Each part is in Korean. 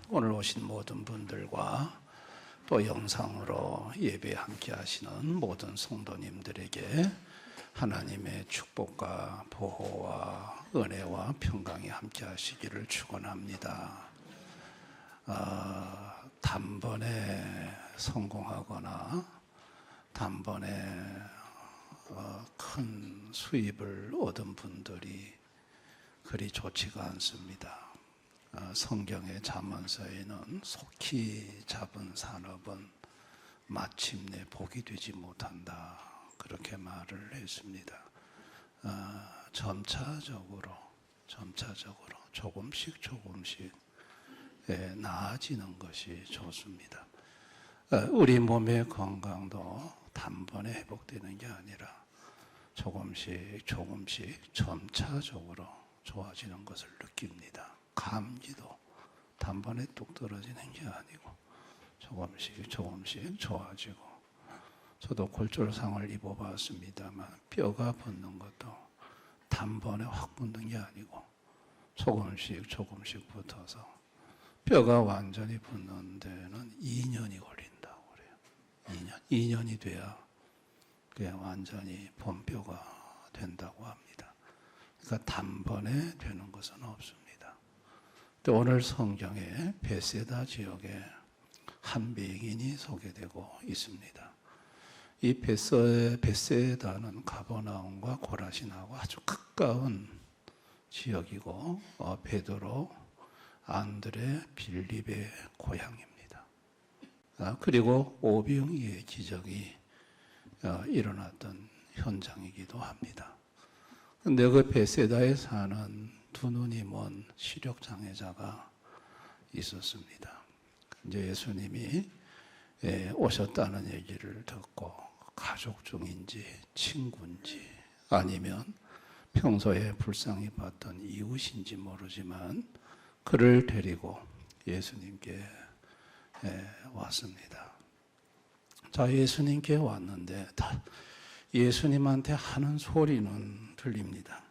오늘 오신 모든 분들과 또 영상으로 예배 함께 하시는 모든 성도님들에게 하나님의 축복과 보호와 은혜와 평강이 함께 하시기를 축원합니다. 단번에 성공하거나 단번에 큰 수입을 얻은 분들이 그리 좋지가 않습니다. 성경의 잠언서에는 속히 잡은 산업은 마침내 복이 되지 못한다, 그렇게 말을 했습니다. 점차적으로 조금씩 나아지는 것이 좋습니다. 우리 몸의 건강도 단번에 회복되는 게 아니라 조금씩 점차적으로 좋아지는 것을 느낍니다. 감기도 단번에 뚝 떨어지는 게 아니고 조금씩 좋아지고, 저도 골절상을 입어봤습니다만 뼈가 붙는 것도 단번에 확 붙는 게 아니고 조금씩 붙어서 뼈가 완전히 붙는 데는 2년이 걸린다고 그래요. 2년이 돼야 그냥 완전히 본뼈가 된다고 합니다. 그러니까 단번에 되는 것은 없습니다. 또 오늘 성경에 베세다 지역에 한 맹인이 소개되고 있습니다. 이 베세다는 가버나움과 고라신하고 아주 가까운 지역이고 베드로, 안드레, 빌립의 고향입니다. 그리고 오병이의 기적이 일어났던 현장이기도 합니다. 근데 그 베세다에 사는 두 눈이 먼 시력장애자가 있었습니다. 이제 예수님이 오셨다는 얘기를 듣고 가족 중인지 친구인지 아니면 평소에 불쌍히 봤던 이웃인지 모르지만 그를 데리고 예수님께 왔습니다. 자, 예수님께 왔는데 예수님한테 하는 소리는 들립니다.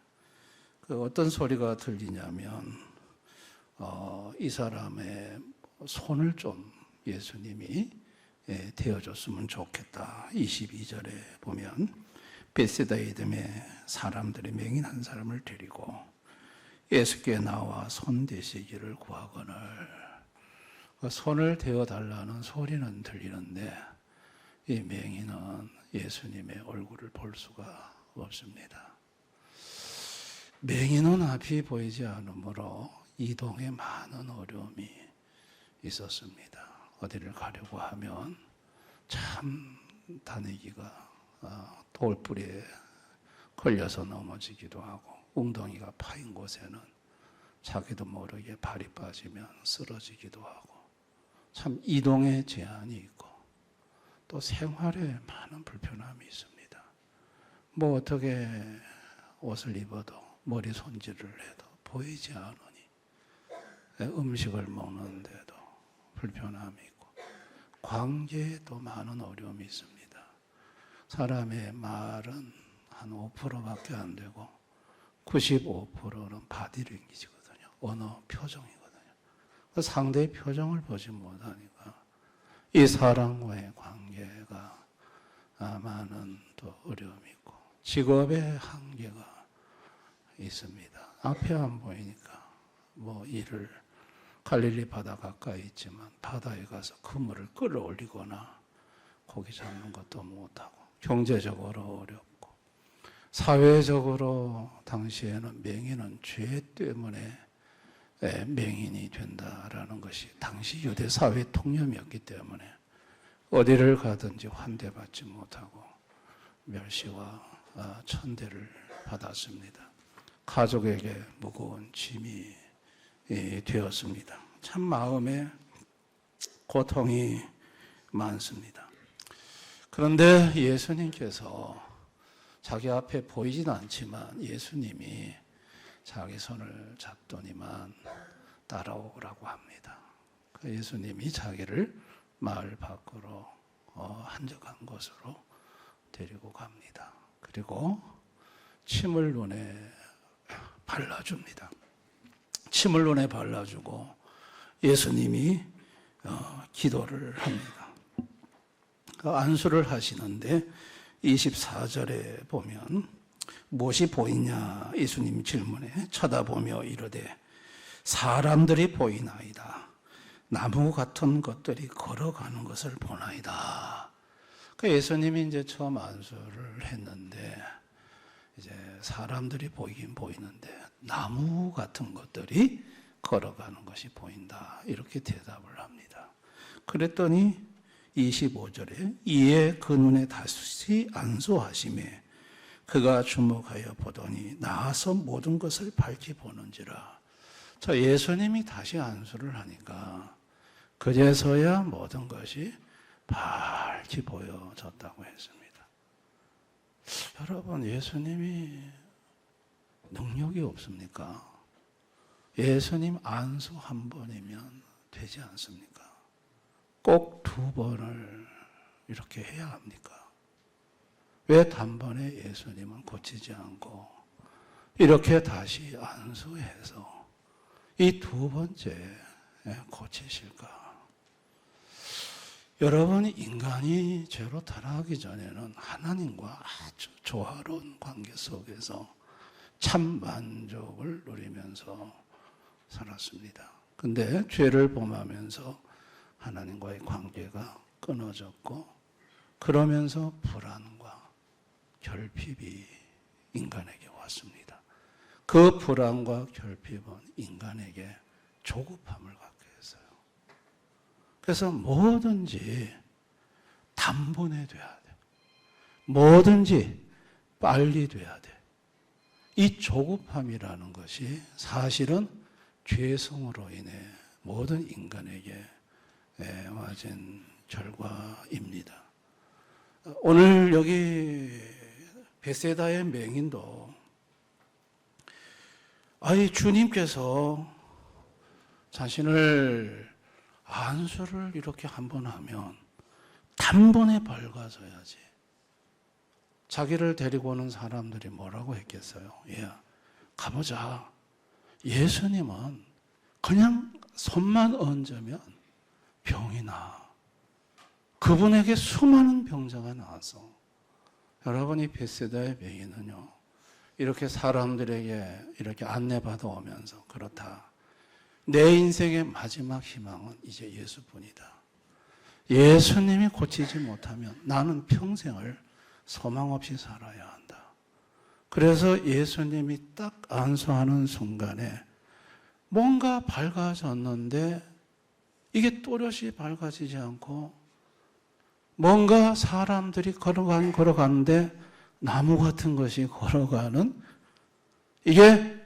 어떤 소리가 들리냐면 이 사람의 손을 좀 예수님이 대어줬으면 좋겠다. 22절에 보면 베세다 이듬해 사람들이 맹인 한 사람을 데리고 예수께 나와 손 대시기를 구하거늘. 손을 대어달라는 소리는 들리는데 이 맹인은 예수님의 얼굴을 볼 수가 없습니다. 맹인은 앞이 보이지 않으므로 이동에 많은 어려움이 있었습니다. 어디를 가려고 하면 참 다니기가 돌뿌리에 걸려서 넘어지기도 하고, 웅덩이가 파인 곳에는 자기도 모르게 발이 빠지면 쓰러지기도 하고, 참 이동에 제한이 있고 또 생활에 많은 불편함이 있습니다. 뭐 어떻게 옷을 입어도 머리 손질을 해도 보이지 않으니, 음식을 먹는데도 불편함이 있고, 관계에도 많은 어려움이 있습니다. 사람의 말은 한 5%밖에 안 되고 95%는 바디랭귀지거든요. 언어, 표정이거든요. 상대의 표정을 보지 못하니까 이 사람과의 관계가 많은 또 어려움이 있고, 직업의 한계가 있습니다. 앞에 안 보이니까 뭐 일을, 갈릴리 바다 가까이 있지만 바다에 가서 그물을 끌어올리거나 고기 잡는 것도 못하고, 경제적으로 어렵고, 사회적으로 당시에는 맹인은 죄 때문에 맹인이 된다라는 것이 당시 유대 사회 통념이었기 때문에 어디를 가든지 환대받지 못하고 멸시와 천대를 받았습니다. 가족에게 무거운 짐이 되었습니다. 참 마음에 고통이 많습니다. 그런데 예수님께서 자기 앞에 보이진 않지만 예수님이 자기 손을 잡더니만 따라오라고 합니다. 예수님이 자기를 마을 밖으로 한적한 곳으로 데리고 갑니다. 그리고 침을 눈에 발라줍니다. 침을 눈에 발라주고 예수님이 기도를 합니다. 안수를 하시는데 24절에 보면 무엇이 보이냐 예수님 질문에 쳐다보며 이르되 사람들이 보이나이다. 나무 같은 것들이 걸어가는 것을 보나이다. 그 예수님이 이제 처음 안수를 했는데 이제 사람들이 보이긴 보이는데 나무 같은 것들이 걸어가는 것이 보인다. 이렇게 대답을 합니다. 그랬더니 25절에 이에 그 눈에 다시 안수하심에 그가 주목하여 보더니 나아서 모든 것을 밝히 보는지라. 자, 예수님이 다시 안수를 하니까 그제서야 모든 것이 밝히 보여졌다고 했습니다. 여러분, 예수님이 능력이 없습니까? 예수님 안수 한 번이면 되지 않습니까? 꼭 두 번을 이렇게 해야 합니까? 왜 단번에 예수님은 고치지 않고 이렇게 다시 안수해서 이 두 번째 고치실까? 여러분, 인간이 죄로 타락하기 전에는 하나님과 아주 조화로운 관계 속에서 참 만족을 누리면서 살았습니다. 근데 죄를 범하면서 하나님과의 관계가 끊어졌고 그러면서 불안과 결핍이 인간에게 왔습니다. 그 불안과 결핍은 인간에게 조급함을 갖게 했어요. 그래서 뭐든지 단번에 돼야 돼. 뭐든지 빨리 돼야 돼. 이 조급함이라는 것이 사실은 죄성으로 인해 모든 인간에게 맞은 결과입니다. 오늘 여기 베세다의 맹인도 주님께서 자신을 안수를 이렇게 한번 하면 단번에 밝아져야지. 자기를 데리고 오는 사람들이 뭐라고 했겠어요? 가보자. 예수님은 그냥 손만 얹으면 병이 나. 그분에게 수많은 병자가 나와서 여러분이 베세다의 맹인은요, 이렇게 사람들에게 이렇게 안내받아 오면서 그렇다. 내 인생의 마지막 희망은 이제 예수뿐이다. 예수님이 고치지 못하면 나는 평생을 소망 없이 살아야 한다. 그래서 예수님이 딱 안수하는 순간에 뭔가 밝아졌는데 이게 또렷이 밝아지지 않고 뭔가 사람들이 걸어가는데 나무 같은 것이 걸어가는 이게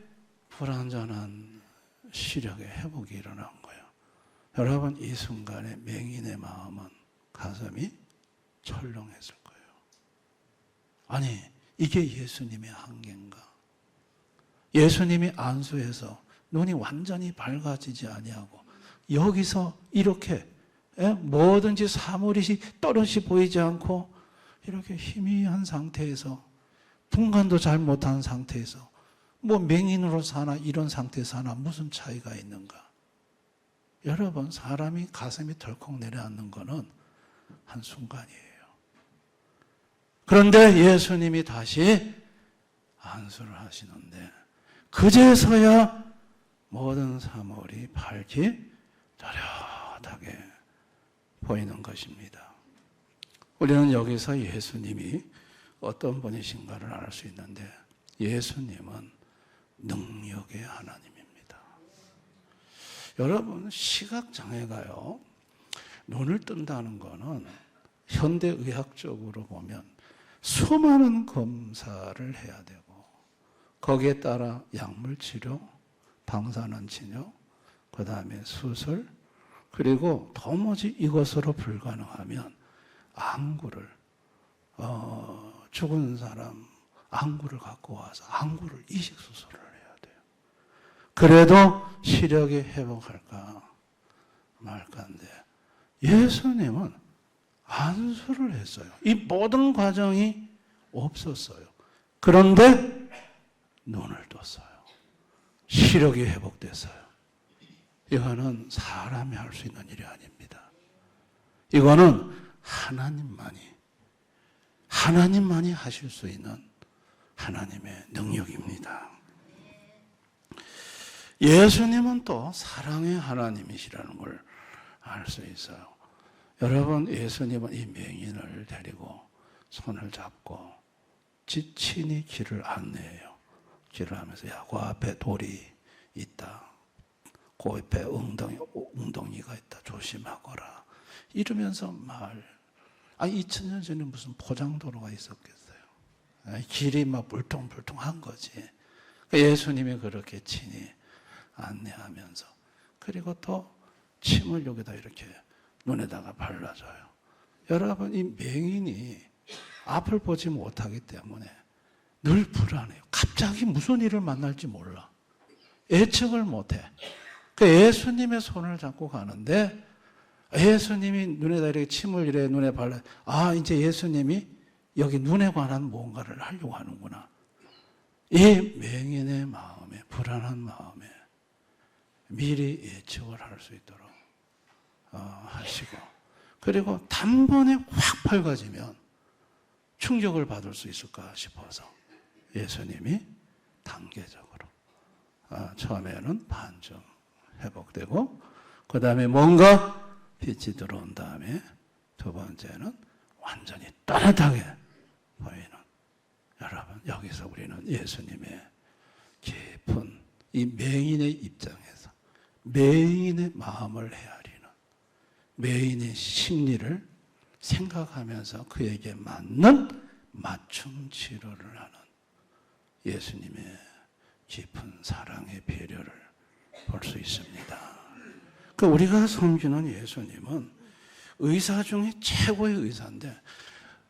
불완전한 시력의 회복이 일어난 거예요. 여러분, 이 순간에 맹인의 마음은 가슴이 철렁했을 거예요. 아니, 이게 예수님의 한계인가? 예수님이 안수해서 눈이 완전히 밝아지지 아니하고 여기서 이렇게 뭐든지 사물이 또렷이 보이지 않고 이렇게 희미한 상태에서 분간도 잘 못한 상태에서 뭐 맹인으로 사나 이런 상태에서 사나 무슨 차이가 있는가? 여러분, 사람이 가슴이 덜컥 내려앉는 거는 한순간이에요. 그런데 예수님이 다시 안수를 하시는데 그제서야 모든 사물이 밝히 또렷하게 보이는 것입니다. 우리는 여기서 예수님이 어떤 분이신가를 알 수 있는데 예수님은 능력의 하나님입니다. 여러분, 시각장애가요, 눈을 뜬다는 것은 현대의학적으로 보면 수많은 검사를 해야 되고 거기에 따라 약물치료, 방사능 치료, 그 다음에 수술, 그리고 도무지 이것으로 불가능하면 안구를 죽은 사람 안구를 갖고 와서 안구를 이식 수술을 해야 돼요. 그래도 시력이 회복할까 말까인데 예수님은 안수를 했어요. 이 모든 과정이 없었어요. 그런데 눈을 떴어요. 시력이 회복됐어요. 이거는 사람이 할 수 있는 일이 아닙니다. 이거는 하나님만이 하실 수 있는 하나님의 능력입니다. 예수님은 또 사랑의 하나님이시라는 걸 알 수 있어요. 여러분, 예수님은 이 맹인을 데리고 손을 잡고 친히 길을 안내해요. 길을 하면서, 야, 그 앞에 돌이 있다. 그 옆에 웅덩이가 있다. 조심하거라. 이러면서 2000년 전에 무슨 포장도로가 있었겠어요. 길이 막 불통불통한 거지. 예수님이 그렇게 친히 안내하면서, 그리고 또 침을 여기다 이렇게 눈에다가 발라줘요. 여러분, 이 맹인이 앞을 보지 못하기 때문에 늘 불안해요. 갑자기 무슨 일을 만날지 몰라. 예측을 못해. 예수님의 손을 잡고 가는데, 예수님이 눈에다 이렇게 침을 이래 눈에 발라, 이제 예수님이 여기 눈에 관한 무언가를 하려고 하는구나. 이 맹인의 마음에, 불안한 마음에 미리 예측을 할 수 있도록 하시고, 그리고 단번에 확 밝아지면 충격을 받을 수 있을까 싶어서 예수님이 단계적으로 처음에는 반쯤 회복되고, 그 다음에 뭔가 빛이 들어온 다음에 두 번째는 완전히 또렷하게 보이는. 여러분, 여기서 우리는 예수님의 깊은 이 맹인의 입장에서 맹인의 마음을 헤아리는, 맹인의 심리를 생각하면서 그에게 맞는 맞춤 치료를 하는 예수님의 깊은 사랑의 배려를 볼 수 있습니다. 우리가 섬기는 예수님은 의사 중에 최고의 의사인데,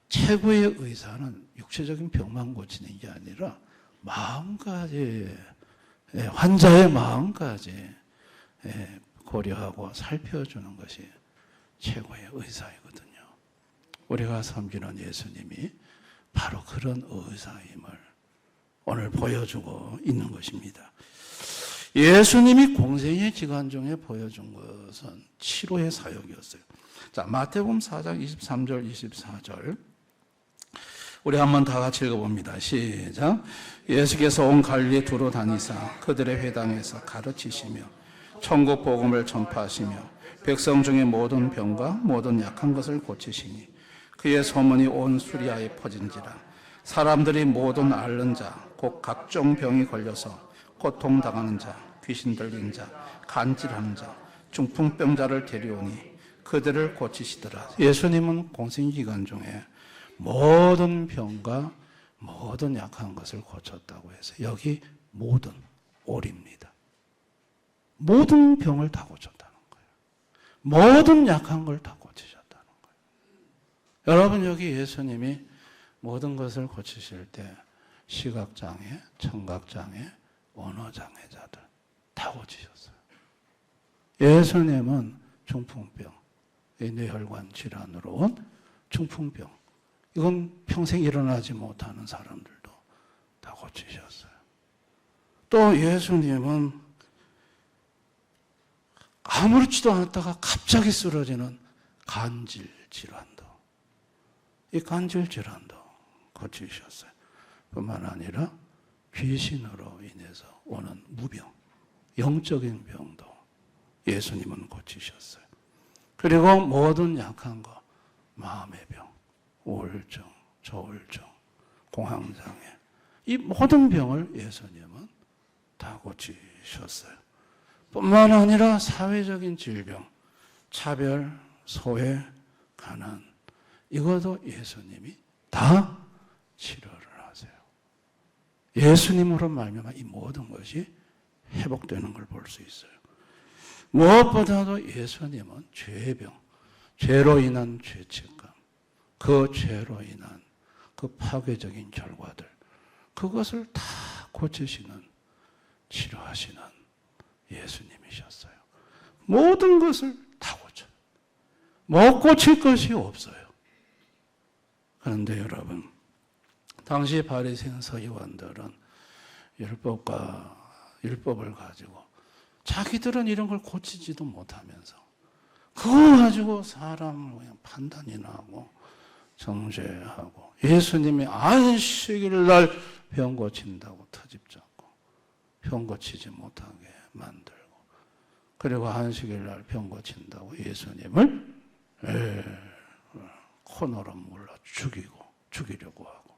최고의 의사는 육체적인 병만 고치는 게 아니라 마음까지, 환자의 마음까지 고려하고 살펴주는 것이 최고의 의사이거든요. 우리가 섬기는 예수님이 바로 그런 의사임을 오늘 보여주고 있는 것입니다. 예수님이 공생의 기간 중에 보여준 것은 치료의 사역이었어요. 자, 마태복음 4장 23절, 24절. 우리 한번 다 같이 읽어봅니다. 시작. 예수께서 온 갈릴리 두루 다니사 그들의 회당에서 가르치시며 천국 복음을 전파하시며 백성 중에 모든 병과 모든 약한 것을 고치시니 그의 소문이 온 수리아에 퍼진지라. 사람들이 모든 앓는 자, 곧 각종 병이 걸려서 고통당하는 자, 귀신 들린 자, 간질하는 자, 중풍병자를 데려오니 그들을 고치시더라. 예수님은 공생기간 중에 모든 병과 모든 약한 것을 고쳤다고 해서, 여기 모든 올입니다. 모든 병을 다 고쳤다는 거예요. 모든 약한 걸 다 고치셨다는 거예요. 여러분, 여기 예수님이 모든 것을 고치실 때 시각장애, 청각장애, 언어장애자들 다 고치셨어요. 예수님은 중풍병, 뇌혈관 질환으로 온 중풍병, 이건 평생 일어나지 못하는 사람들도 다 고치셨어요. 또 예수님은 아무렇지도 않았다가 갑자기 쓰러지는 간질 질환도, 이 간질 질환도 고치셨어요. 뿐만 아니라 귀신으로 인해서 오는 무병, 영적인 병도 예수님은 고치셨어요. 그리고 모든 약한 거, 마음의 병, 우울증, 조울증, 공황장애, 이 모든 병을 예수님은 다 고치셨어요. 뿐만 아니라 사회적인 질병, 차별, 소외, 가난, 이것도 예수님이 다 치료를 하세요. 예수님으로 말미암아 이 모든 것이 회복되는 걸 볼 수 있어요. 무엇보다도 예수님은 죄의 병, 죄로 인한 죄책감, 그 죄로 인한 그 파괴적인 결과들, 그것을 다 고치시는, 치료하시는 예수님이셨어요. 모든 것을 다 고쳐요. 못 고칠 것이 없어요. 그런데 여러분, 당시 바리새인 서기관들은 율법과 율법을 가지고 자기들은 이런 걸 고치지도 못하면서 그거 가지고 사람을 그냥 판단이나 하고 정죄하고 예수님이 안식일 날 병 고친다고 터집 잡고 병 고치지 못하게 만들고 그리고 안식일 날 병 고친다고 예수님을 코너로 물러 죽이려고 하고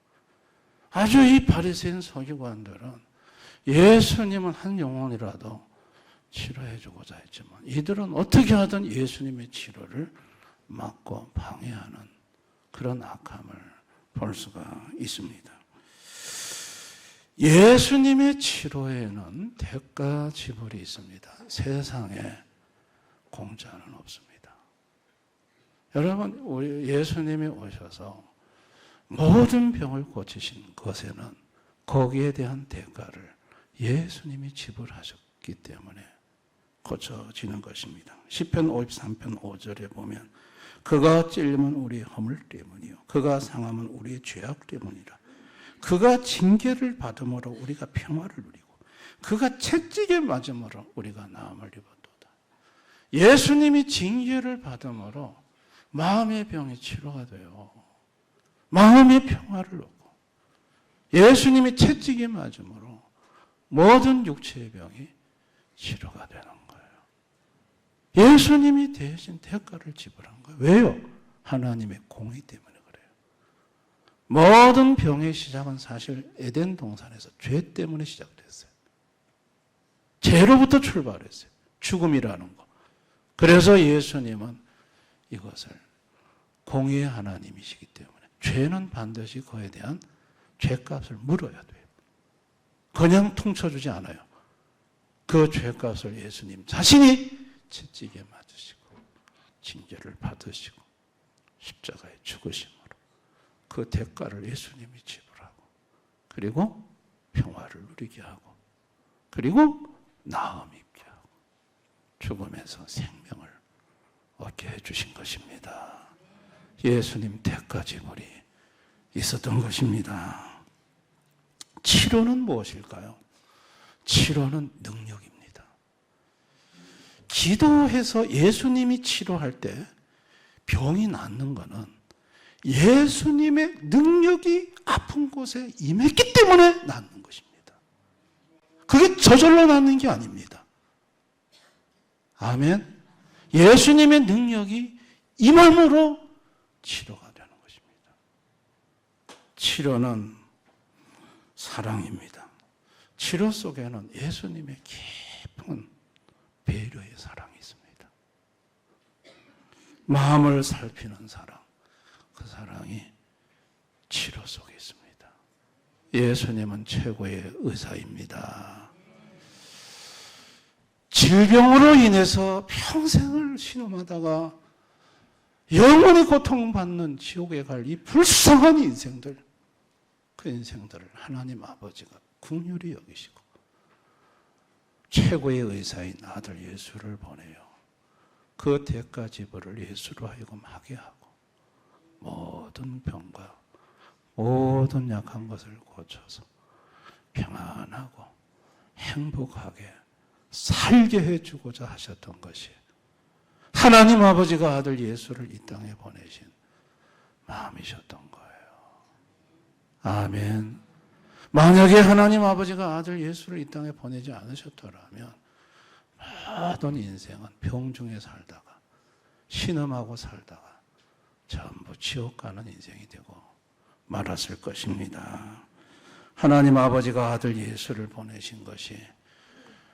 아주 이 바리새인 서기관들은 예수님은 한 영혼이라도 치료해 주고자 했지만 이들은 어떻게 하든 예수님의 치료를 막고 방해하는 그런 악함을 볼 수가 있습니다. 예수님의 치료에는 대가 지불이 있습니다. 세상에 공짜는 없습니다. 여러분, 우리 예수님이 오셔서 모든 병을 고치신 것에는 거기에 대한 대가를 예수님이 지불하셨기 때문에 고쳐지는 것입니다. 시편 53편 5절에 보면 그가 찔림은 우리의 허물 때문이요 그가 상함은 우리의 죄악 때문이라. 그가 징계를 받음으로 우리가 평화를 누리고 그가 채찍에 맞음으로 우리가 나음을 입었도다. 예수님이 징계를 받음으로 마음의 병이 치료가 돼요. 마음의 평화를 얻고 예수님이 채찍에 맞음으로 모든 육체의 병이 치료가 되는 거예요. 예수님이 대신 대가를 지불한 거예요. 왜요? 하나님의 공의 때문에 그래요. 모든 병의 시작은 사실 에덴 동산에서 죄 때문에 시작됐어요. 죄로부터 출발했어요. 죽음이라는 거. 그래서 예수님은 이것을 공의의 하나님이시기 때문에 죄는 반드시 그에 대한 죄값을 물어야 돼요. 그냥 퉁쳐주지 않아요. 그 죄값을 예수님 자신이 채찍에 맞으시고 징계를 받으시고 십자가에 죽으심으로 그 대가를 예수님이 지불하고 그리고 평화를 누리게 하고 그리고 나음 입게 하고 죽음에서 생명을 얻게 해주신 것입니다. 예수님 대가 지불이 있었던 것입니다. 치료는 무엇일까요? 치료는 능력입니다. 기도해서 예수님이 치료할 때 병이 낫는 것은 예수님의 능력이 아픈 곳에 임했기 때문에 낫는 것입니다. 그게 저절로 낫는 게 아닙니다. 아멘. 예수님의 능력이 임함으로 치료가 되는 것입니다. 치료는 사랑입니다. 치료 속에는 예수님의 깊은 배려의 사랑이 있습니다. 마음을 살피는 사랑, 그 사랑이 치료 속에 있습니다. 예수님은 최고의 의사입니다. 질병으로 인해서 평생을 신음하다가 영원히 고통받는 지옥에 갈 이 불쌍한 인생들, 그 인생들을 하나님 아버지가 긍휼히 여기시고 최고의 의사인 아들 예수를 보내요. 그 대가 지불을 예수로 하여금 하게 하고 모든 병과 모든 약한 것을 고쳐서 평안하고 행복하게 살게 해주고자 하셨던 것이 하나님 아버지가 아들 예수를 이 땅에 보내신 마음이셨던 거예요. 아멘. 만약에 하나님 아버지가 아들 예수를 이 땅에 보내지 않으셨더라면 모든 인생은 병중에 살다가 신음하고 살다가 전부 지옥 가는 인생이 되고 말았을 것입니다. 하나님 아버지가 아들 예수를 보내신 것이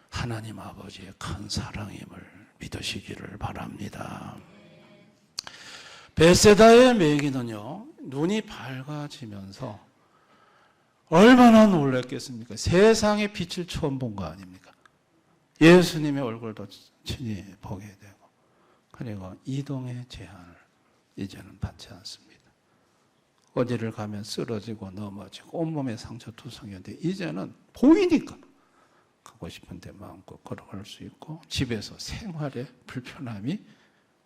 하나님 아버지의 큰 사랑임을 믿으시기를 바랍니다. 벳세다의 매기는요, 눈이 밝아지면서 얼마나 놀랐겠습니까? 세상의 빛을 처음 본 거 아닙니까? 예수님의 얼굴도 친히 보게 되고 그리고 이동의 제한을 이제는 받지 않습니다. 어디를 가면 쓰러지고 넘어지고 온몸에 상처 투성이었는데 이제는 보이니까 가고 싶은 데 마음껏 걸어갈 수 있고 집에서 생활에 불편함이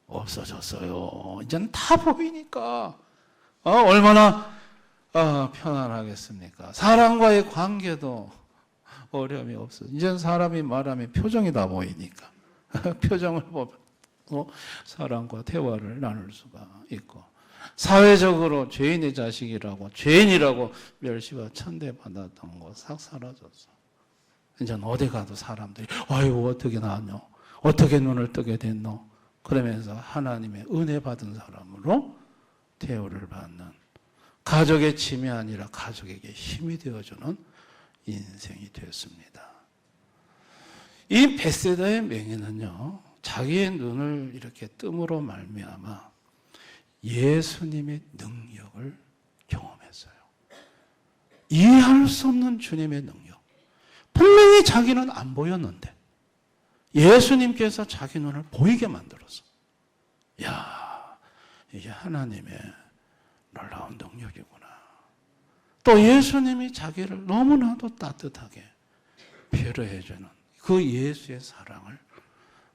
없어졌어요. 이제는 다 보이니까 얼마나 편안하겠습니까? 사람과의 관계도 어려움이 없어. 이제는 사람이 말하면 표정이 다 보이니까 표정을 보고 사람과 대화를 나눌 수가 있고, 사회적으로 죄인의 자식이라고 죄인이라고 멸시와 천대받았던 거 싹 사라졌어. 이제는 어디 가도 사람들이 아이고 어떻게 나왔노? 어떻게 눈을 뜨게 됐노? 그러면서 하나님의 은혜 받은 사람으로 대우를 받는, 가족의 짐이 아니라 가족에게 힘이 되어주는 인생이 되었습니다. 이 벳세다의 맹인은요, 자기의 눈을 이렇게 뜸으로 말미암아 예수님의 능력을 경험했어요. 이해할 수 없는 주님의 능력. 분명히 자기는 안 보였는데 예수님께서 자기 눈을 보이게 만들었어. 야, 이게 하나님의 놀라운 능력이구나. 또 예수님이 자기를 너무나도 따뜻하게 배려해주는 그 예수의 사랑을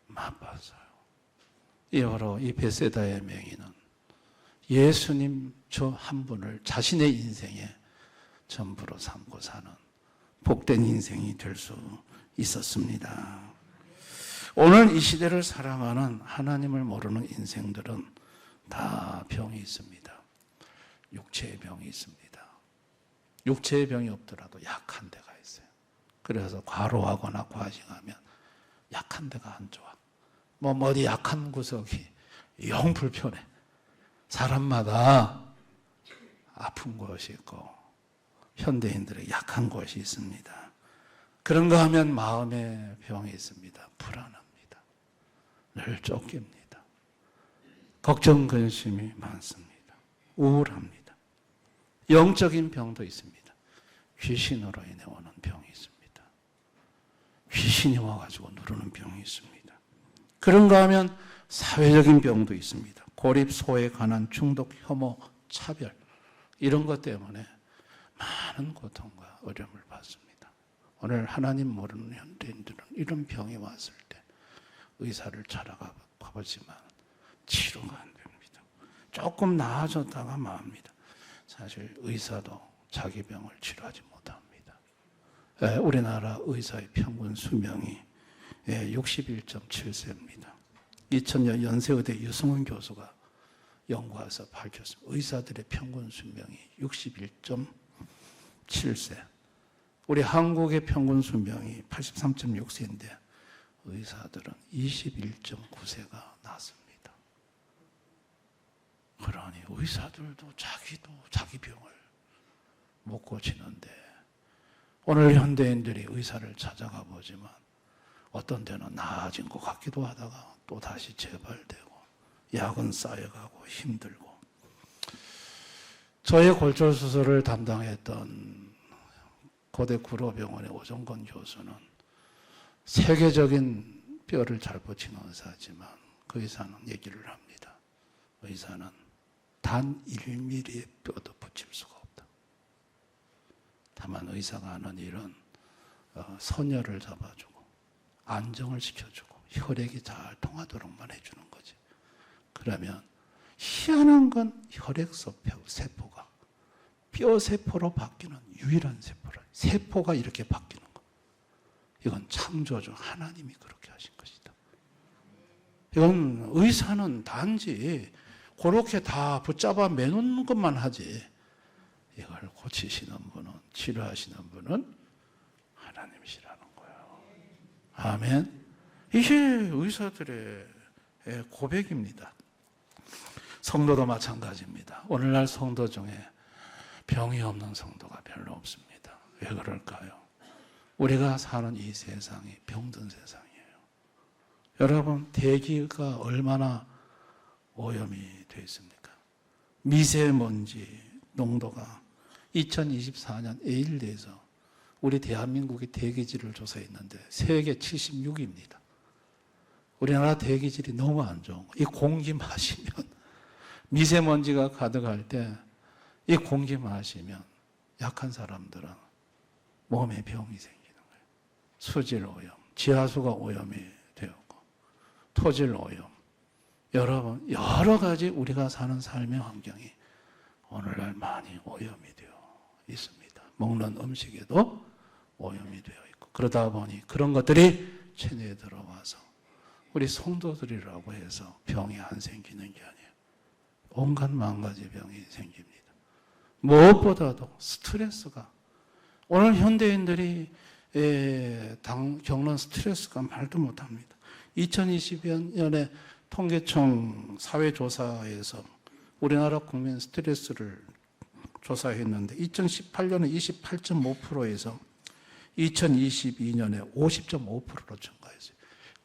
맛봤어요. 이후로 이 벳세다의 맹인은 예수님 저 한 분을 자신의 인생의 전부로 삼고 사는 복된 인생이 될 수 있었습니다. 오늘 이 시대를 살아가는 하나님을 모르는 인생들은 다 병이 있습니다. 육체의 병이 있습니다. 육체의 병이 없더라도 약한 데가 있어요. 그래서 과로하거나 과식하면 약한 데가 안 좋아. 어디 약한 구석이 영 불편해. 사람마다 아픈 곳이 있고 현대인들의 약한 곳이 있습니다. 그런가 하면 마음의 병이 있습니다. 불안합니다. 늘 쫓깁니다. 걱정, 근심이 많습니다. 우울합니다. 영적인 병도 있습니다. 귀신으로 인해 오는 병이 있습니다. 귀신이 와가지고 누르는 병이 있습니다. 그런가 하면 사회적인 병도 있습니다. 고립, 소외, 가난, 중독, 혐오, 차별, 이런 것 때문에 많은 고통과 어려움을 받습니다. 오늘 하나님 모르는 현대인들은 이런 병이 왔을 때 의사를 찾아가 보지만 치료가 안 됩니다. 조금 나아졌다가 맙니다. 사실 의사도 자기 병을 치료하지 못합니다. 우리나라 의사의 평균 수명이 61.7세입니다. 2000년 연세의대 유승훈 교수가 연구해서 밝혔습니다. 의사들의 평균 수명이 61.7세. 우리 한국의 평균 수명이 83.6세인데 의사들은 21.9세가 났습니다. 그러니 의사들도 자기도 자기 병을 못 고치는데, 오늘 현대인들이 의사를 찾아가 보지만 어떤 데는 나아진 것 같기도 하다가 또 다시 재발되고 약은 쌓여가고 힘들고. 저의 골절 수술을 담당했던 고대 구로병원의 오정건 교수는 세계적인 뼈를 잘 붙이는 의사지만 그 의사는 얘기를 합니다. 의사는 단 1mm의 뼈도 붙일 수가 없다. 다만 의사가 하는 일은 선혈을 잡아주고 안정을 시켜주고 혈액이 잘 통하도록만 해주는 거지. 그러면 희한한 건 혈액세포가 뼈세포로 바뀌는 유일한 세포라. 세포가 이렇게 바뀌는 거. 이건 창조주 하나님이 그렇게 하신 것이다. 이건 의사는 단지 그렇게 다 붙잡아 매놓는 것만 하지, 이걸 고치시는 분은, 치료하시는 분은 하나님이시라는 거예요. 아멘. 이게 의사들의 고백입니다. 성도도 마찬가지입니다. 오늘날 성도 중에 병이 없는 성도가 별로 없습니다. 왜 그럴까요? 우리가 사는 이 세상이 병든 세상이에요. 여러분, 대기가 얼마나 오염이 되어 있습니까? 미세먼지 농도가 2024년 에일대에서 우리 대한민국의 대기질을 조사했는데 세계 76위입니다. 우리나라 대기질이 너무 안 좋은 거. 이 공기 마시면, 미세먼지가 가득할 때 이 공기 마시면 약한 사람들은 몸에 병이 생기는 거예요. 수질 오염, 지하수가 오염이 되었고, 토질 오염. 여러분, 여러 가지 우리가 사는 삶의 환경이 오늘날 많이 오염이 되어 있습니다. 먹는 음식에도 오염이 되어 있고, 그러다 보니 그런 것들이 체내에 들어와서 우리 성도들이라고 해서 병이 안 생기는 게 아니에요. 온갖 망가지 병이 생깁니다. 무엇보다도 스트레스가 오늘 현대인들이 겪는 스트레스가 말도 못합니다. 2020년에 통계청 사회조사에서 우리나라 국민 스트레스를 조사했는데 2018년에 28.5%에서 2022년에 50.5%로 증가했어요.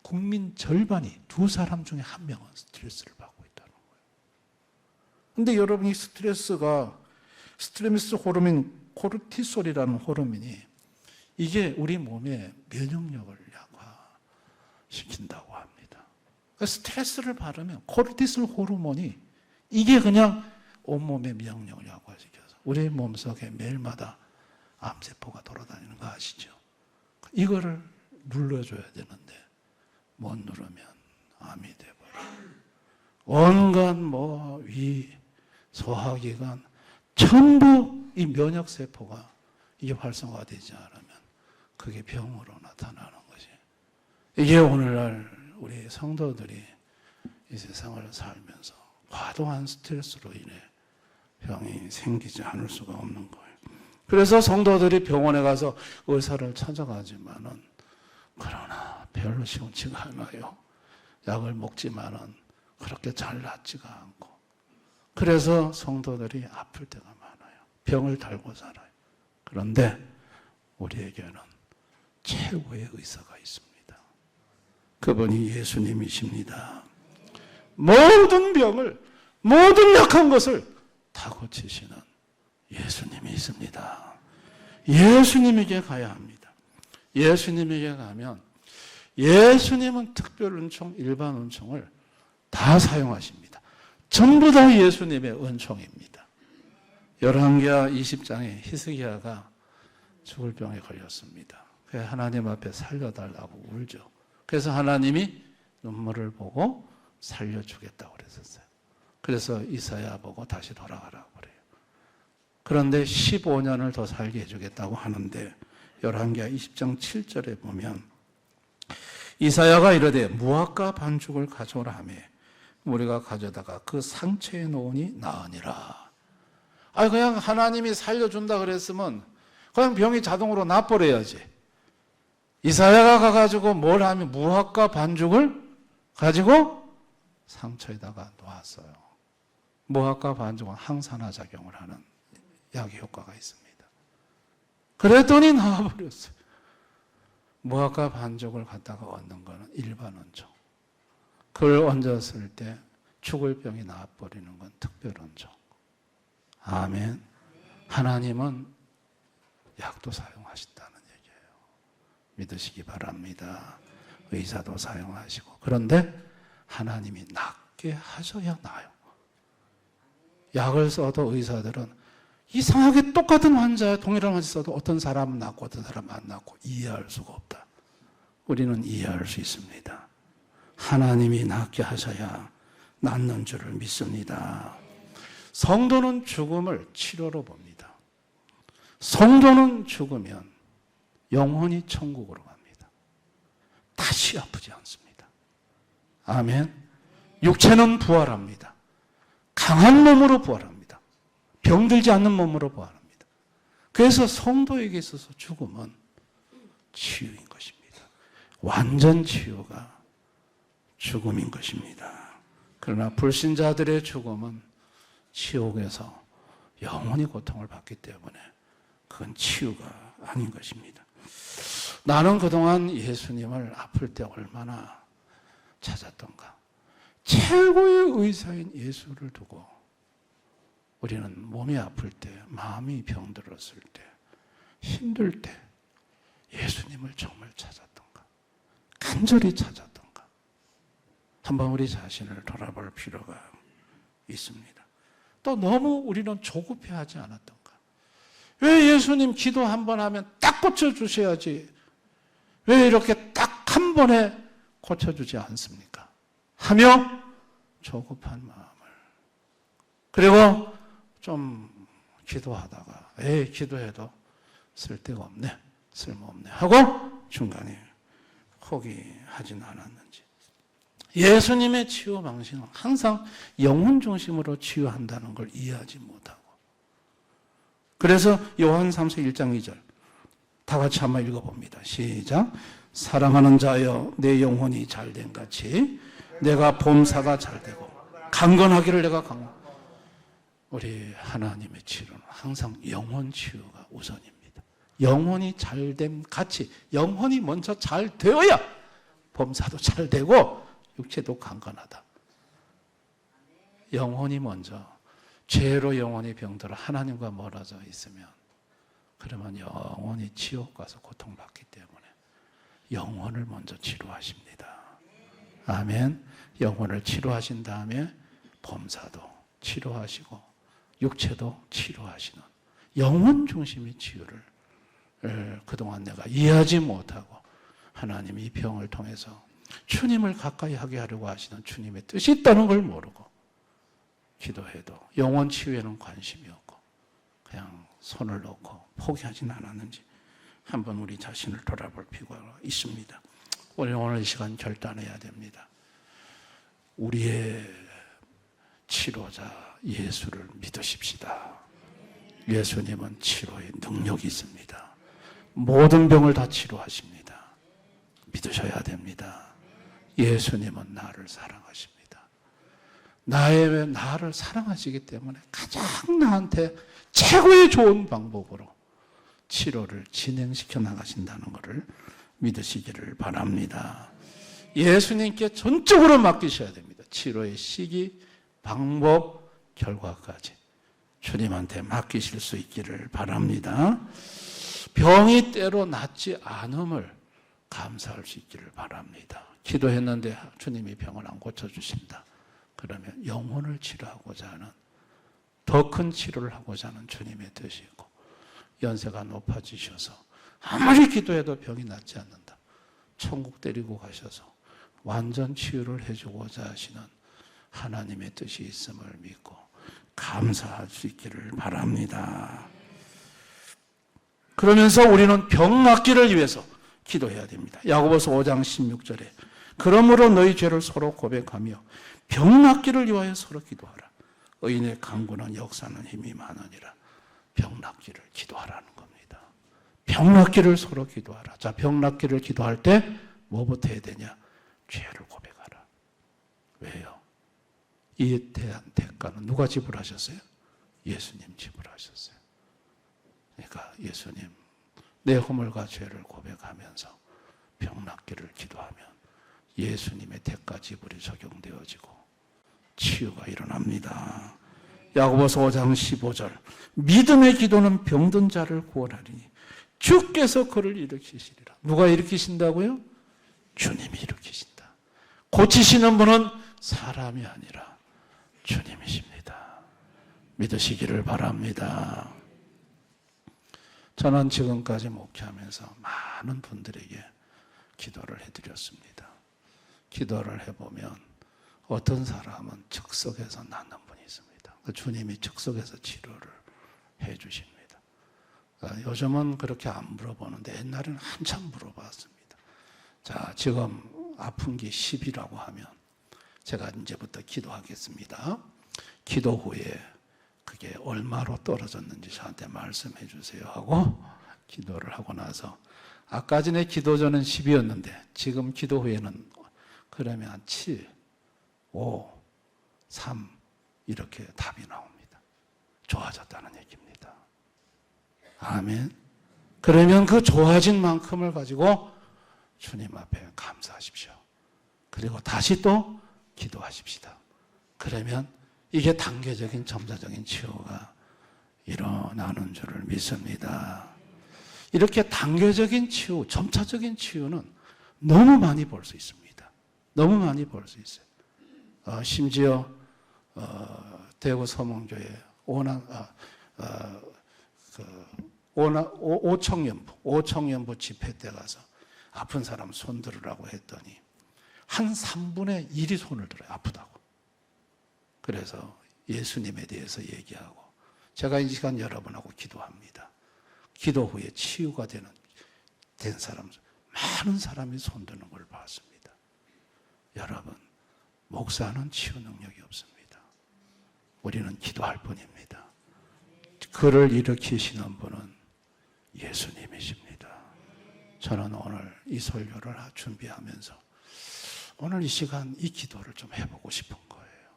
국민 절반이 두 사람 중에 한 명은 스트레스를 받고 있다는 거예요. 그런데 여러분이 스트레스 호르몬 코르티솔이라는 호르몬이 이게 우리 몸의 면역력을 약화시킨다고 합니다. 그러니까 스트레스를 받으면 코르티솔 호르몬이 이게 그냥 온몸의 면역력을 약화시켜서 우리 몸속에 매일마다 암세포가 돌아다니는 거 아시죠? 이거를 눌러줘야 되는데 못 누르면 암이 돼버려요. 온갖 위, 소화기관 전부 이 면역세포가 이게 활성화되지 않으면 그게 병으로 나타나는 것이. 이게 오늘날 우리 성도들이 이 세상을 살면서 과도한 스트레스로 인해 병이 생기지 않을 수가 없는 거예요. 그래서 성도들이 병원에 가서 의사를 찾아가지만은 그러나 별로 시원치가 않아요. 약을 먹지만은 그렇게 잘 낫지가 않고. 그래서 성도들이 아플 때가 많아요. 병을 달고 살아요. 그런데 우리에게는 최고의 의사가 있습니다. 그분이 예수님이십니다. 모든 병을, 모든 약한 것을 다 고치시는 예수님이 있습니다. 예수님에게 가야 합니다. 예수님에게 가면 예수님은 특별 은총, 일반 은총을 다 사용하십니다. 전부 다 예수님의 은총입니다. 열왕기하 20장에 히스기야가 죽을 병에 걸렸습니다. 그래서 하나님 앞에 살려달라고 울죠. 그래서 하나님이 눈물을 보고 살려주겠다고 그랬었어요. 그래서 이사야 보고 다시 돌아가라고 그래요. 그런데 15년을 더 살게 해주겠다고 하는데 열왕기하 20장 7절에 보면 이사야가 이르되 무화과 반죽을 가져오라 하며 우리가 가져다가 그 상처에 놓으니 나으니라. 그냥 하나님이 살려준다 그랬으면 그냥 병이 자동으로 나버려야지. 이사야가 가가지고 뭘 하면 무화과 반죽을 가지고 상처에다가 놓았어요. 무화과 반죽은 항산화 작용을 하는 약의 효과가 있습니다. 그랬더니 나와버렸어요. 무화과 반죽을 갖다가 얹는 거는 일반 원종. 그걸 얹었을 때 죽을 병이 나와버리는 건 특별 원종. 아멘. 하나님은 약도 사용하신다는 얘기예요. 믿으시기 바랍니다. 의사도 사용하시고. 그런데 하나님이 낫게 하셔야 나아요. 약을 써도 의사들은 이상하게 똑같은 환자, 동일한 환자 써도 어떤 사람은 낫고 어떤 사람은 안 낫고 이해할 수가 없다. 우리는 이해할 수 있습니다. 하나님이 낫게 하셔야 낫는 줄을 믿습니다. 성도는 죽음을 치료로 봅니다. 성도는 죽으면 영혼이 천국으로 갑니다. 다시 아프지 않습니다. 아멘. 육체는 부활합니다. 강한 몸으로 부활합니다. 병들지 않는 몸으로 부활합니다. 그래서 성도에게 있어서 죽음은 치유인 것입니다. 완전 치유가 죽음인 것입니다. 그러나 불신자들의 죽음은 지옥에서 영원히 고통을 받기 때문에 그건 치유가 아닌 것입니다. 나는 그동안 예수님을 아플 때 얼마나 찾았던가. 최고의 의사인 예수를 두고 우리는 몸이 아플 때, 마음이 병들었을 때, 힘들 때 예수님을 정말 찾았던가. 간절히 찾았던가. 한번 우리 자신을 돌아볼 필요가 있습니다. 또 너무 우리는 조급해하지 않았던가. 왜 예수님 기도 한 번 하면 딱 고쳐주셔야지. 왜 이렇게 딱 한 번에 고쳐주지 않습니까? 하며 조급한 마음을. 그리고 좀 기도하다가 기도해도 쓸데가 없네, 쓸모없네 하고 중간에 포기하진 않았는지. 예수님의 치유 방식은 항상 영혼 중심으로 치유한다는 걸 이해하지 못하고, 그래서 요한 3서 1장 2절 다 같이 한번 읽어봅니다. 시작. 사랑하는 자여 내 영혼이 잘된 같이 내가 범사가 잘되고 강건하기를 내가 강건. 우리 하나님의 치료는 항상 영혼 치유가 우선입니다. 영혼이 잘됨 같이 영혼이 먼저 잘 되어야 범사도 잘 되고 육체도 강건하다. 영혼이 먼저, 죄로 영혼이 병들어 하나님과 멀어져 있으면 그러면 영혼이 지옥 가서 고통받기 때문에 영혼을 먼저 치료하십니다. 아멘. 영혼을 치료하신 다음에 범사도 치료하시고 육체도 치료하시는 영혼 중심의 치유를 그동안 내가 이해하지 못하고 하나님이 이 병을 통해서 주님을 가까이 하게 하려고 하시는 주님의 뜻이 있다는 걸 모르고 기도해도 영혼 치유에는 관심이 없고 그냥 손을 놓고 포기하진 않았는지 한번 우리 자신을 돌아볼 필요가 있습니다. 오늘 이 시간 결단해야 됩니다. 우리의 치료자 예수를 믿으십시다. 예수님은 치료의 능력이 있습니다. 모든 병을 다 치료하십니다. 믿으셔야 됩니다. 예수님은 나를 사랑하십니다. 나를 사랑하시기 때문에 가장 나한테 최고의 좋은 방법으로 치료를 진행시켜 나가신다는 것을 믿으시기를 바랍니다. 예수님께 전적으로 맡기셔야 됩니다. 치료의 시기, 방법, 결과까지 주님한테 맡기실 수 있기를 바랍니다. 병이 때로 낫지 않음을 감사할 수 있기를 바랍니다. 기도했는데 주님이 병을 안 고쳐주신다. 그러면 영혼을 치료하고자 하는, 더 큰 치료를 하고자 하는 주님의 뜻이 있고, 연세가 높아지셔서 아무리 기도해도 병이 낫지 않는다. 천국 데리고 가셔서 완전 치유를 해주고자 하시는 하나님의 뜻이 있음을 믿고 감사할 수 있기를 바랍니다. 그러면서 우리는 병 낫기를 위해서 기도해야 됩니다. 야고보서 5장 16절에 그러므로 너희 죄를 서로 고백하며 병 낫기를 위하여 서로 기도하라. 의인의 강구는 역사는 힘이 많으니라. 병 낫기를 기도하라는 겁니다. 병 낫기를 서로 기도하라. 자, 병 낫기를 기도할 때 뭐부터 해야 되냐? 죄를 고백하라. 왜요? 이에 대한 대가는 누가 지불하셨어요? 예수님 지불하셨어요. 그러니까 예수님, 내 허물과 죄를 고백하면서 병 낫기를 기도하면 예수님의 대가 지불이 적용되어지고 치유가 일어납니다. 야고보서 5장 15절 믿음의 기도는 병든 자를 구원하리니 주께서 그를 일으키시리라. 누가 일으키신다고요? 주님이 일으키신다. 고치시는 분은 사람이 아니라 주님이십니다. 믿으시기를 바랍니다. 저는 지금까지 목회하면서 많은 분들에게 기도를 해드렸습니다. 기도를 해보면 어떤 사람은 즉석에서 낫는 분이 있습니다. 주님이 즉석에서 치료를 해주십니다. 요즘은 그렇게 안 물어보는데 옛날에는 한참 물어봤습니다. 자, 지금 아픈 게 10이라고 하면 제가 이제부터 기도하겠습니다. 기도 후에 그게 얼마로 떨어졌는지 저한테 말씀해 주세요 하고 기도를 하고 나서 아까 전에 기도 전은 10이었는데 지금 기도 후에는 그러면 한 7, 5, 3 이렇게 답이 나옵니다. 좋아졌다는 얘기입니다. 아멘. 그러면 그 좋아진 만큼을 가지고 주님 앞에 감사하십시오. 그리고 다시 또 기도하십시다. 그러면 이게 단계적인 점차적인 치유가 일어나는 줄을 믿습니다. 이렇게 단계적인 치유, 점차적인 치유는 너무 많이 볼 수 있습니다. 너무 많이 볼 수 있어요. 심지어 대구 서몽교회 오청연부 집회 때 가서 아픈 사람 손 들으라고 했더니 한 3분의 1이 손을 들어요. 아프다고. 그래서 예수님에 대해서 얘기하고 제가 이 시간 여러분하고 기도합니다. 기도 후에 치유가 된 사람 많은 사람이 손드는 걸 봤습니다. 여러분, 목사는 치유 능력이 없습니다. 우리는 기도할 뿐입니다. 그를 일으키시는 분은 예수님이십니다. 저는 오늘 이 설교를 준비하면서 오늘 이 시간 이 기도를 좀 해보고 싶은 거예요.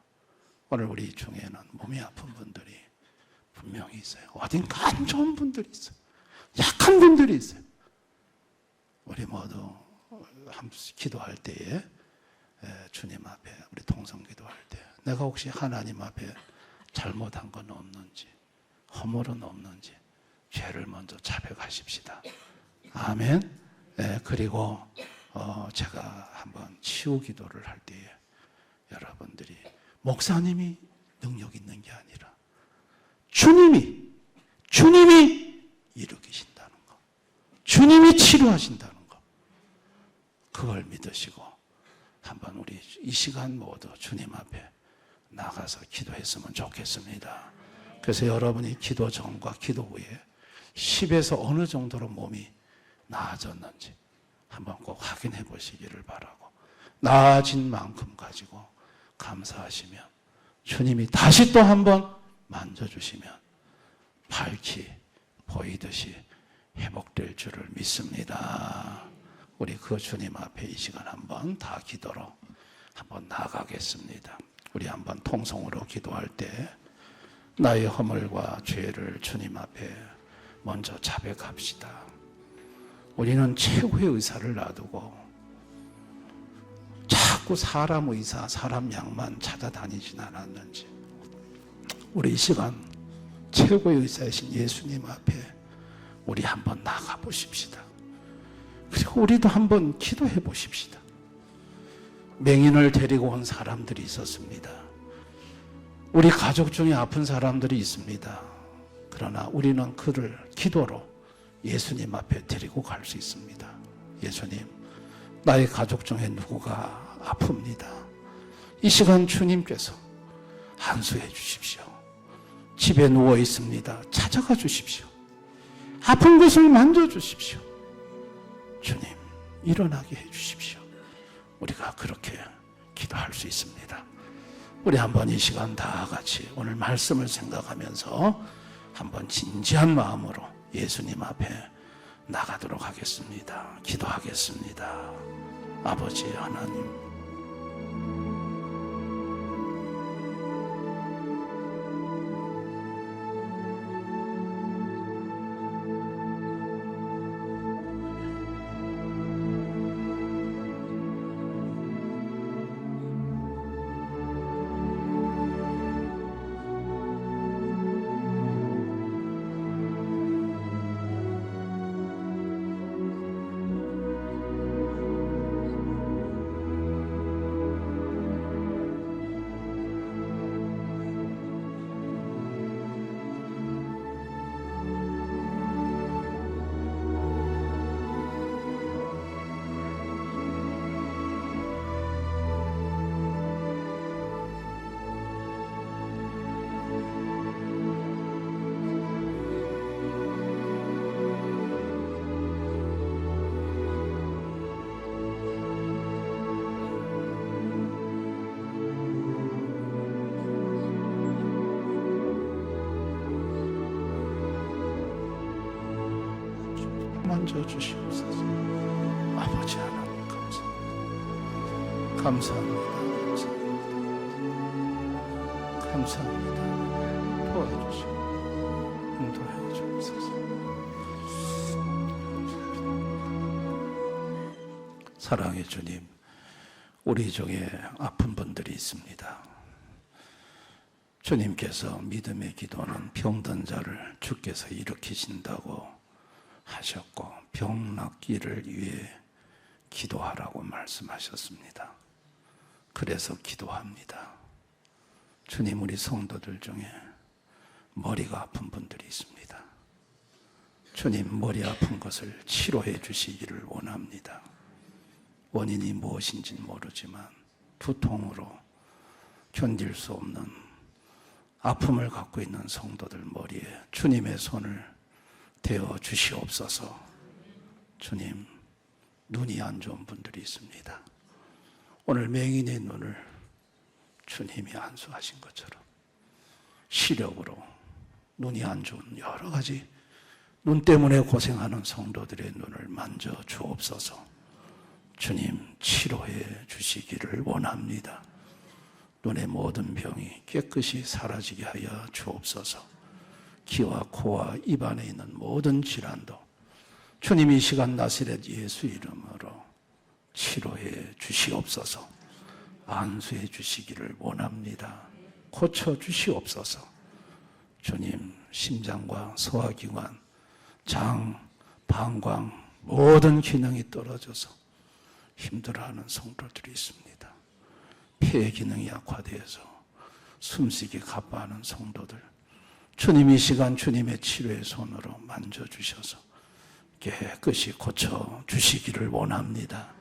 오늘 우리 중에는 몸이 아픈 분들이 분명히 있어요. 어딘가 안 좋은 분들이 있어요. 약한 분들이 있어요. 우리 모두 기도할 때에 주님 앞에 우리 통성 기도할 때 내가 혹시 하나님 앞에 잘못한 건 없는지 허물은 없는지 죄를 먼저 자백하십시다. 아멘. 그리고 제가 한번 치유 기도를 할 때에 여러분들이 목사님이 능력 있는 게 아니라 주님이 일으키신다는 거, 주님이 치료하신다는 거, 그걸 믿으시고 한번 우리 이 시간 모두 주님 앞에 나가서 기도했으면 좋겠습니다. 그래서 여러분이 기도 전과 기도 후에 10에서 어느 정도로 몸이 나아졌는지 한번 꼭 확인해 보시기를 바라고, 나아진 만큼 가지고 감사하시면 주님이 다시 또 한번 만져주시면 밝히 보이듯이 회복될 줄을 믿습니다. 우리 그 주님 앞에 이 시간 한번 다 기도로 한번 나가겠습니다. 우리 한번 통성으로 기도할 때 나의 허물과 죄를 주님 앞에 먼저 자백합시다. 우리는 최고의 의사를 놔두고 자꾸 사람 의사, 사람 약만 찾아다니진 않았는지 우리 이 시간 최고의 의사이신 예수님 앞에 우리 한번 나가 보십시다. 그리고 우리도 한번 기도해 보십시다. 맹인을 데리고 온 사람들이 있었습니다. 우리 가족 중에 아픈 사람들이 있습니다. 그러나 우리는 그를 기도로 예수님 앞에 데리고 갈 수 있습니다. 예수님, 나의 가족 중에 누구가 아픕니다. 이 시간 주님께서 안수해 주십시오. 집에 누워 있습니다. 찾아가 주십시오. 아픈 곳을 만져주십시오. 주님, 일어나게 해 주십시오. 우리가 그렇게 기도할 수 있습니다. 우리 한번 이 시간 다 같이 오늘 말씀을 생각하면서 한번 진지한 마음으로 예수님 앞에 나가도록 하겠습니다. 기도하겠습니다. 아버지 하나님, 만져주시옵소서. 아버지 하나님 감사합니다. 감사합니다. 감사합니다. 도와주시고 인도해 주옵소서. 사랑의 주님, 우리 중에 아픈 분들이 있습니다. 주님께서 믿음의 기도는 병든 자를 주께서 일으키신다고 하셨고 병 낫기를 위해 기도하라고 말씀하셨습니다. 그래서 기도합니다. 주님, 우리 성도들 중에 머리가 아픈 분들이 있습니다. 주님, 머리 아픈 것을 치료해 주시기를 원합니다. 원인이 무엇인지는 모르지만 두통으로 견딜 수 없는 아픔을 갖고 있는 성도들 머리에 주님의 손을 대어 주시옵소서. 주님, 눈이 안 좋은 분들이 있습니다. 오늘 맹인의 눈을 주님이 안수하신 것처럼 시력으로 눈이 안 좋은 여러 가지 눈 때문에 고생하는 성도들의 눈을 만져 주옵소서. 주님 치료해 주시기를 원합니다. 눈의 모든 병이 깨끗이 사라지게 하여 주옵소서. 귀와 코와 입안에 있는 모든 질환도 주님 이 시간 나사렛 예수 이름으로 치료해 주시옵소서. 안수해 주시기를 원합니다. 고쳐 주시옵소서. 주님 심장과 소화기관, 장, 방광 모든 기능이 떨어져서 힘들어하는 성도들이 있습니다. 폐 기능이 약화되어서 숨쉬기 가빠하는 성도들, 주님 이 시간 주님의 치료의 손으로 만져주셔서 깨끗이 고쳐 주시기를 원합니다.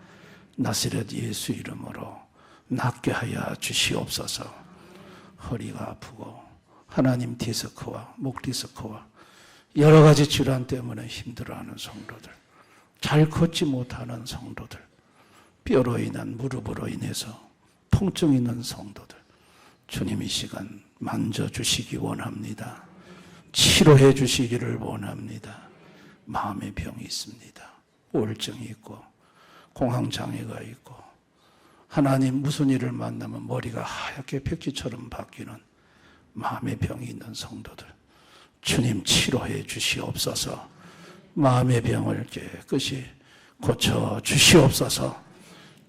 나사렛 예수 이름으로 낫게 하여 주시옵소서. 허리가 아프고 하나님 디스크와 목 디스크와 여러 가지 질환 때문에 힘들어하는 성도들, 잘 걷지 못하는 성도들, 뼈로 인한 무릎으로 인해서 통증 있는 성도들, 주님 이 시간 만져주시기 원합니다. 치료해 주시기를 원합니다. 마음의 병이 있습니다. 우울증이 있고 공황장애가 있고 하나님 무슨 일을 만나면 머리가 하얗게 백지처럼 바뀌는 마음의 병이 있는 성도들, 주님 치료해 주시옵소서. 마음의 병을 깨끗이 고쳐 주시옵소서.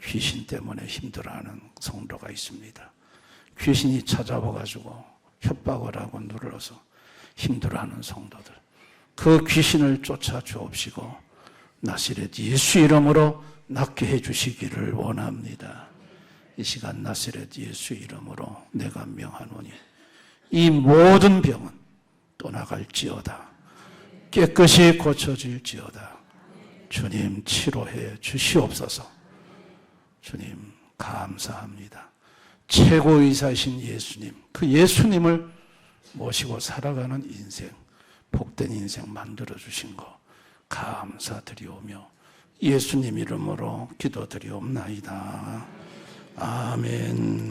귀신 때문에 힘들어하는 성도가 있습니다. 귀신이 찾아와가지고 협박을 하고 눌러서 힘들어하는 성도들, 그 귀신을 쫓아 주옵시고 나사렛 예수 이름으로 낫게 해주시기를 원합니다. 이 시간 나사렛 예수 이름으로 내가 명하노니 이 모든 병은 떠나갈지어다. 깨끗이 고쳐질지어다. 주님 치료해 주시옵소서. 주님 감사합니다. 최고의사이신 예수님, 그 예수님을 모시고 살아가는 인생, 복된 인생 만들어주신 거 감사드리오며 예수님 이름으로 기도드리옵나이다. 아멘.